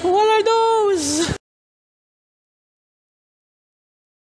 What are those?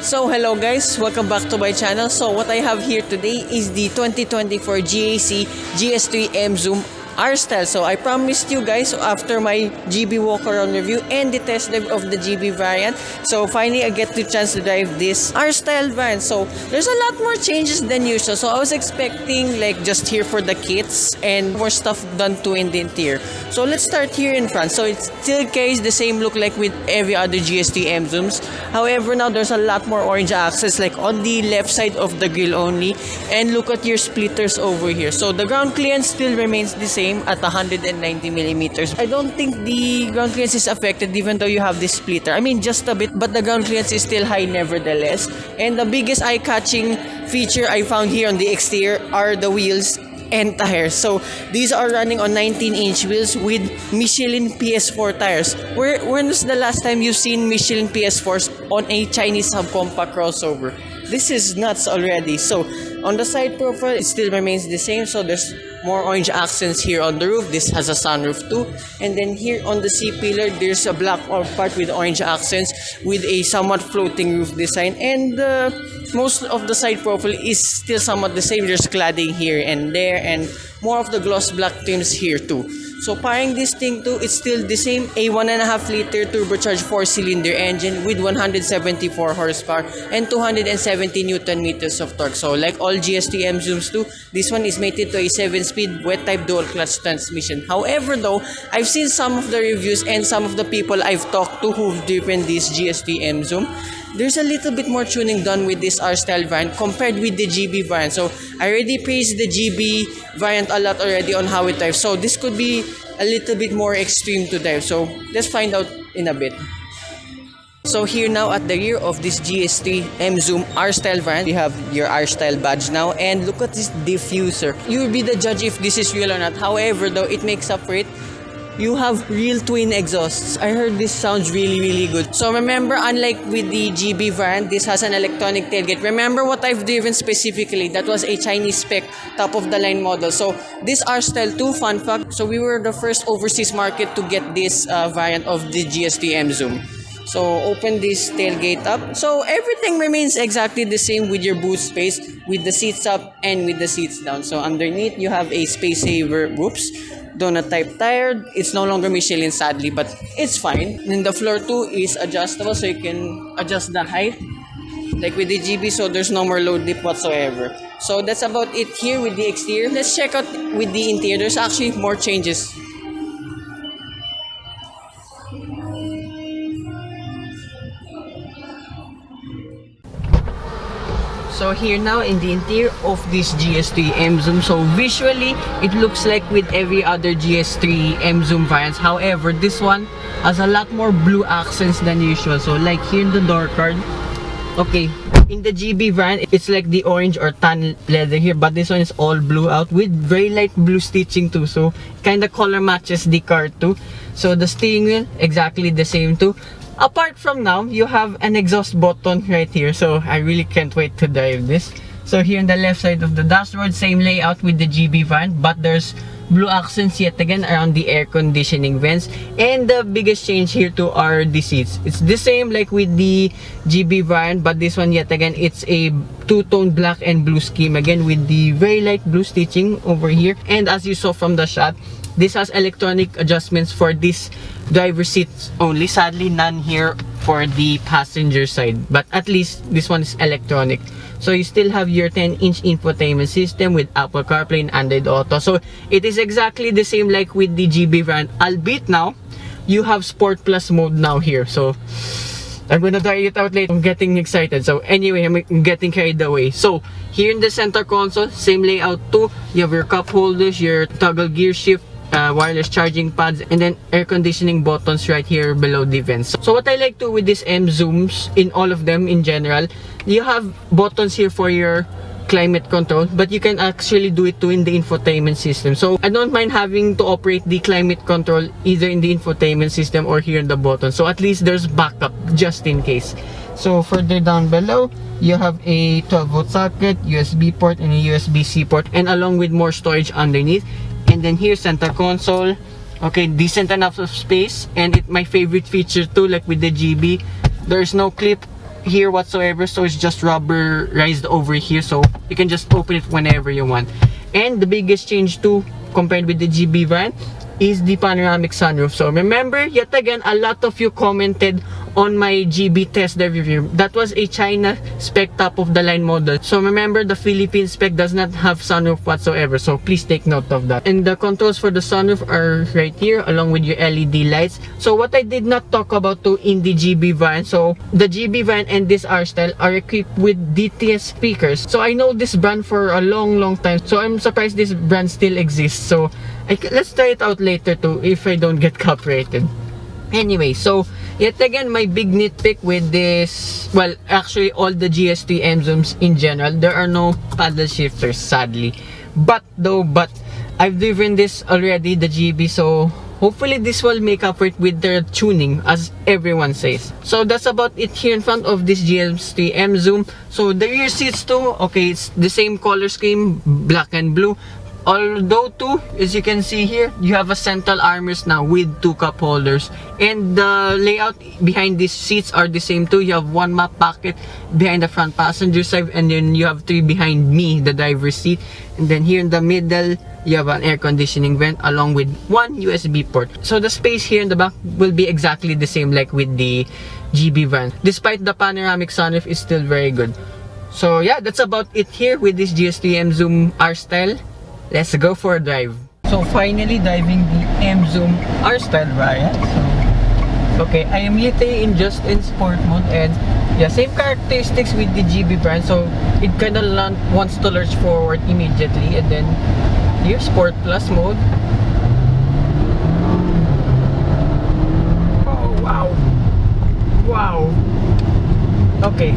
So hello guys, welcome back to my channel. So what I have here today is the 2024 GAC GS3 Emzoom R-Style. So I promised you guys after my GB walk-around review and the test drive of the GB variant. So finally I get the chance to drive this R-Style variant. So there's a lot more changes than usual. So I was expecting like just here for the kits and more stuff done too in the interior. So let's start here in front. So it still carries the same look like with every other GS3 Emzooms. However, now there's a lot more orange accents like on the left side of the grille only. And look at your splitters over here. So the ground clearance still remains the same at 190 millimeters. I don't think the ground clearance is affected even though you have this splitter. I mean just a bit, but the ground clearance is still high nevertheless. And the biggest eye-catching feature I found here on the exterior are the wheels and tires. So these are running on 19-inch wheels with Michelin PS4 tires. When was the last time you've seen Michelin PS4s on a Chinese subcompact crossover? This is nuts already. So on the side profile, it still remains the same. So there's more orange accents here on the roof. This has a sunroof too. And then here on the C-pillar, there's a black part with orange accents with a somewhat floating roof design. And most of the side profile is still somewhat the same. There's cladding here and there and more of the gloss black trims here too. So powering this thing too, it's still the same, a 1.5 liter turbocharged 4-cylinder engine with 174 horsepower and 270 Newton meters of torque. So like all GS3 Emzooms too, this one is mated to a 7-speed wet type dual clutch transmission. However though, I've seen some of the reviews and some of the people I've talked to who've driven this GS3 Emzoom. There's a little bit more tuning done with this R-Style variant compared with the GB variant. So I already praised the GB variant a lot already on how it drives. So this could be a little bit more extreme to drive. So let's find out in a bit. So here now at the rear of this GS3 Emzoom R-Style variant, you have your R-Style badge now. And look at this diffuser. You'll be the judge if this is real or not. However though, it makes up for it. You have real twin exhausts. I heard this sounds really good. So remember, unlike with the GB variant, this has an electronic tailgate. Remember what I've driven specifically, that was a Chinese spec top of the line model. So this R-Style 2, fun fact, so we were the first overseas market to get this variant of the GS3 Emzoom. So open this tailgate up. So everything remains exactly the same with your boot space, with the seats up and with the seats down. So underneath you have a space saver. Whoops. Donut type tire. It's no longer Michelin sadly, but it's fine. And the floor too is adjustable, so you can adjust the height like with the GB, so there's no more load dip whatsoever. So that's about it here with the exterior. Let's check out with the interior. There's actually more changes. So here now in the interior of this GS3 Emzoom, so visually it looks like with every other GS3 Emzoom variants. However, this one has a lot more blue accents than usual. So like here in the door card, okay, in the GB variant it's like the orange or tan leather here, but this one is all blue out with very light blue stitching too. So kind of color matches the car too. So the steering wheel exactly the same too. Apart from now, you have an exhaust button right here, so I really can't wait to drive this. So here on the left side of the dashboard, same layout with the GB variant, but there's blue accents yet again around the air conditioning vents. And the biggest change here too are the seats. It's the same like with the GB variant, but this one yet again, it's a two-tone black and blue scheme again with the very light blue stitching over here. And as you saw from the shot, this has electronic adjustments for this driver seats only. Sadly, none here for the passenger side, but at least this one is electronic. So you still have your 10-inch infotainment system with Apple CarPlay and Android Auto. So it is exactly the same like with the GB variant, albeit now you have Sport Plus mode now here. So I'm gonna try it out later. I'm getting excited. So anyway, I'm getting carried away. So here in the center console, same layout too. You have your cup holders, your toggle gear shift, wireless charging pads, and then air conditioning buttons right here below the vents. So what I like to with these Emzooms, in all of them in general, you have buttons here for your climate control, but you can actually do it too in the infotainment system. So I don't mind having to operate the climate control either in the infotainment system or here in the button. So at least there's backup just in case. So further down below, you have a 12-volt socket, USB port, and a USB-C port, and along with more storage underneath. And then here, center console, Okay, decent enough of space, and my favorite feature too, like with the GB, there's no clip here whatsoever, so it's just rubberized over here, so you can just open it whenever you want. And the biggest change too compared with the GB variant is the panoramic sunroof. So remember, yet again, a lot of you commented on my GB test drive review. That was a China spec top of the line model. So remember, the Philippine spec does not have sunroof whatsoever. So please take note of that. And the controls for the sunroof are right here along with your LED lights. So what I did not talk about too in the GB van. So the GB van and this R-Style are equipped with DTS speakers. So I know this brand for a long time. So I'm surprised this brand still exists. So let's try it out later too if I don't get copyrighted. Anyway, so yet again, my big nitpick with this, well, actually all the GS3 Emzooms in general, there are no paddle shifters, sadly. But I've driven this already, the GB, so hopefully this will make up for it with their tuning, as everyone says. So that's about it here in front of this GS3 Emzoom. So the rear seats too, okay, it's the same color scheme, black and blue. Although too, as you can see here, you have a central armrest now with 2 cup holders, and the layout behind these seats are the same too. You have 1 map pocket behind the front passenger side, and then you have 3 behind me, the driver's seat, and then here in the middle you have an air conditioning vent along with 1 USB port. So the space here in the back will be exactly the same like with the GB van, despite the panoramic sunroof is still very good. So yeah, that's about it here with this GS3 Emzoom R-Style. Let's go for a drive. So finally driving the Emzoom R-Style variant. So okay, I am literally in sport mode, and yeah, same characteristics with the GB brand. So it kind of wants to lurch forward immediately, and then here Sport Plus mode. Oh wow. Okay.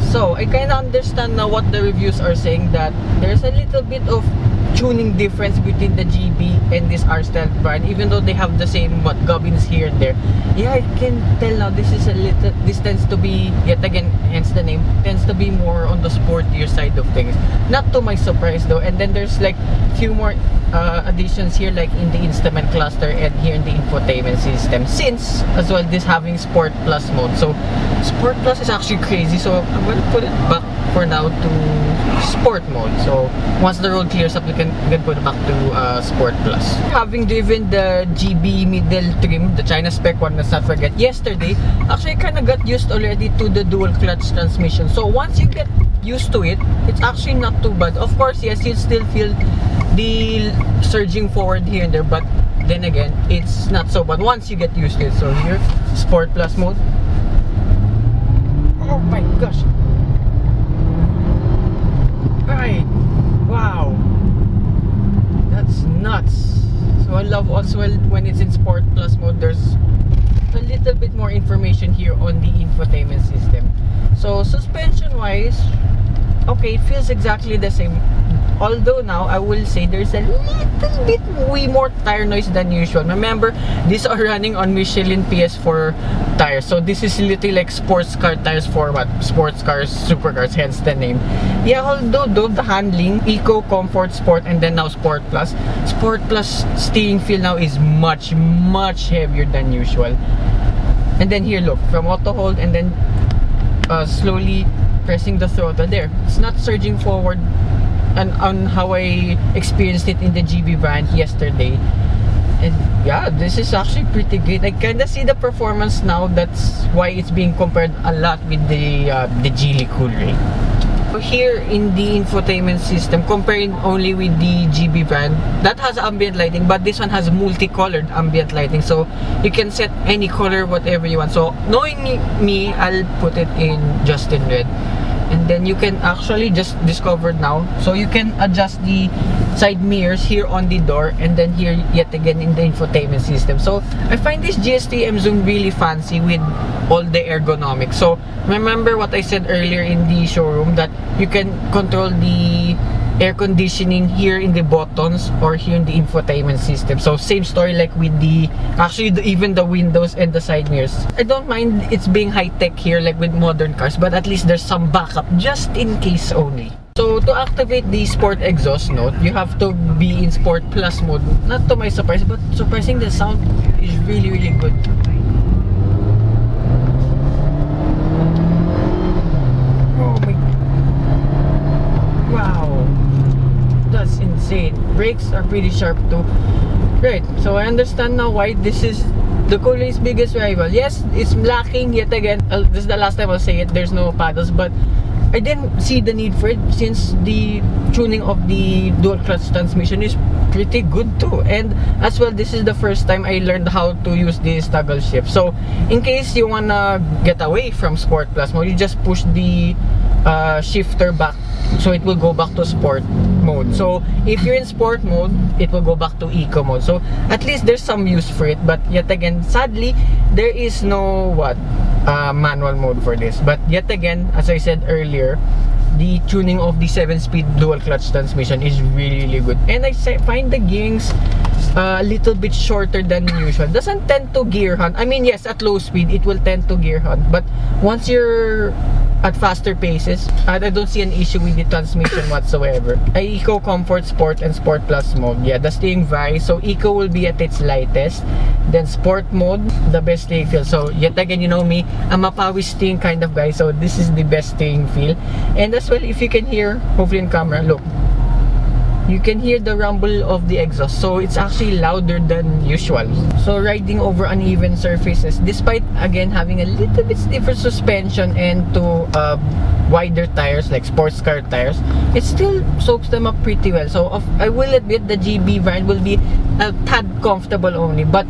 So I kind of understand now what the reviews are saying, that there's a little bit of tuning difference between the GB and this R-Style brand, even though they have the same gubbins here and there. Yeah, I can tell now this tends to be, yet again, hence the name, tends to be more on the sportier side of things. Not to my surprise though. And then there's like few more additions here, like in the instrument cluster and here in the infotainment system, since as well this having Sport Plus mode. So Sport Plus is actually crazy, so I'm gonna put it back for now to sport mode. So once the road clears up, we can put it back to Sport Plus. Having driven the GB middle trim, the China spec one, let's not forget, yesterday, actually I kind of got used already to the dual clutch transmission. So once you get used to it, it's actually not too bad. Of course, yes, you still feel the surging forward here and there, but then again, it's not so bad once you get used to it. So here, Sport Plus mode. Oh my gosh. Right. Wow. That's nuts. So I love also when it's in Sport Plus mode, there's a little bit more information here on the infotainment system. So suspension wise, okay, it feels exactly the same. Although now I will say there's a little bit way more tire noise than usual. Remember, these are running on Michelin PS4 tires, so this is literally like sports car tires for what? Sports cars, supercars, hence the name. Yeah, although the handling, Eco, Comfort, Sport, and then now Sport Plus steering feel now is much heavier than usual. And then here, look, from auto hold and then slowly pressing the throttle there, it's not surging forward and on how I experienced it in the GB variant yesterday. And yeah, this is actually pretty good. I kind of see the performance now. That's why it's being compared a lot with the Geely Coolray. So here in the infotainment system, comparing only with the GB brand, that has ambient lighting, but this one has multicolored ambient lighting, so you can set any color whatever you want. So knowing me, I'll put it in just in red. And then you can actually just discover now, so you can adjust the side mirrors here on the door, and then here yet again in the infotainment system. So I find this GS3 Emzoom really fancy with all the ergonomics. So remember what I said earlier in the showroom, that you can control the air conditioning here in the buttons or here in the infotainment system. So same story like with the even the windows and the side mirrors. I don't mind it's being high-tech here like with modern cars, but at least there's some backup just in case only. So to activate the sport exhaust note, you have to be in sport plus mode. Not to my surprise, but surprising, the sound is really good. Oh my, wow, that's insane. Brakes are pretty sharp too. Right, so I understand now why this is the Cooley's biggest rival. Yes, it's lacking yet again. This is the last time I'll say it. There's no paddles, but I didn't see the need for it since the tuning of the dual clutch transmission is pretty good too. And as well, this is the first time I learned how to use this toggle shift. So in case you wanna get away from sport plus mode, you just push the shifter back, so it will go back to sport mode. So if you're in sport mode, it will go back to eco mode. So at least there's some use for it. But yet again, sadly, there is no manual mode for this. But yet again, as I said earlier, the tuning of the 7-speed dual clutch transmission is really good. And I find the gearings a little bit shorter than usual. Doesn't tend to gear hunt. I mean, yes, at low speed it will tend to gear hunt, but once you're at faster paces, I don't see an issue with the transmission whatsoever. Eco, Comfort, Sport, and Sport Plus mode. Yeah, the steering varies. So Eco will be at its lightest. Then Sport mode, the best steering feel. So yet again, you know me, I'm a power steering kind of guy. So this is the best steering feel. And as well, if you can hear, hopefully in camera, look, you can hear the rumble of the exhaust, so it's actually louder than usual. So riding over uneven surfaces, despite again having a little bit stiffer suspension and to wider tires like sports car tires, it still soaks them up pretty well. So I will admit the GB variant will be a tad comfortable only, but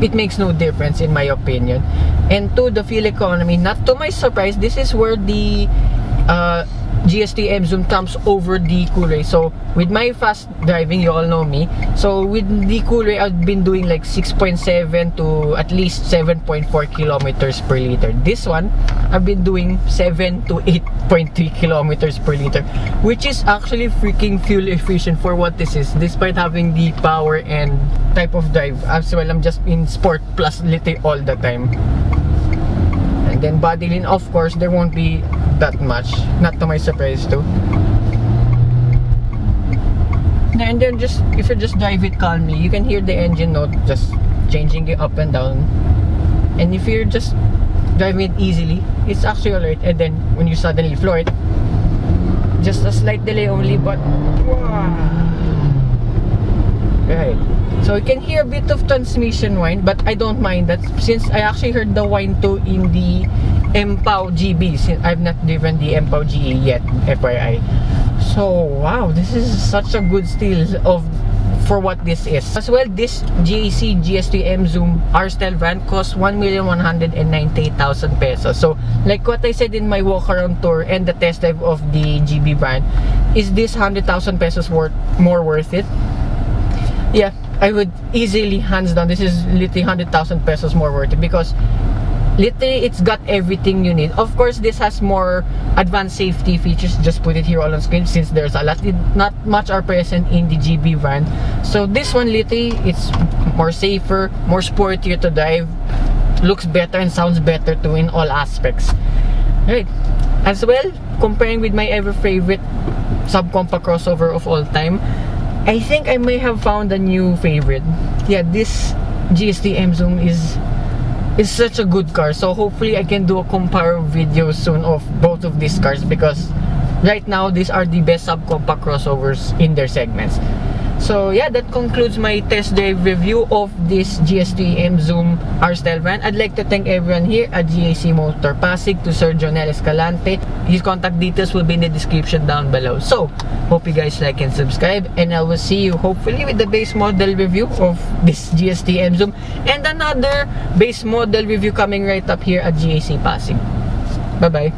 it makes no difference in my opinion. And to the fuel economy, not to my surprise, this is where the GS3 Emzoom trumps over the Cooley. So with my fast driving, you all know me, so with the Cooley I've been doing like 6.7 to at least 7.4 kilometers per liter. This one I've been doing 7 to 8.3 kilometers per liter, which is actually freaking fuel efficient for what this is, despite having the power and type of drive. As well, I'm just in sport plus liter all the time. And then body lean, of course, there won't be that much, not to my surprise too. And then just if you just drive it calmly, you can hear the engine note just changing it up and down. And if you're just driving it easily, it's actually alright. And then when you suddenly floor it, just a slight delay only, but wow. Right. So you can hear a bit of transmission whine, but I don't mind that since I actually heard the whine too in the MPOW GB. Since I've not driven the MPOW GE yet, FYI. So wow, this is such a good steal for what this is. As well, this GAC GS3 Emzoom R-Style van costs 1,198,000 pesos. So like what I said in my walk around tour and the test drive of the GB van, is this 100,000 pesos more worth it? Yeah, I would easily, hands down, this is literally 100,000 pesos more worth it, because literally it's got everything you need. Of course, this has more advanced safety features. Just put it here all on screen since there's a lot, not much are present in the GB van. So this one literally, it's more safer, more sportier to drive, looks better and sounds better too in all aspects. Right. As well, comparing with my ever favorite subcompact crossover of all time, I think I may have found a new favorite. Yeah, this GS3 Emzoom is such a good car. So hopefully I can do a comparative video soon of both of these cars, because right now these are the best subcompact crossovers in their segments. So yeah, that concludes my test drive review of this GS3 Emzoom R-Style van. I'd like to thank everyone here at GAC Motor Pasig, to Sir Jhonel Escalante. His contact details will be in the description down below. So hope you guys like and subscribe, and I will see you hopefully with the base model review of this GS3 Emzoom and another base model review coming right up here at GAC Pasig. Bye bye.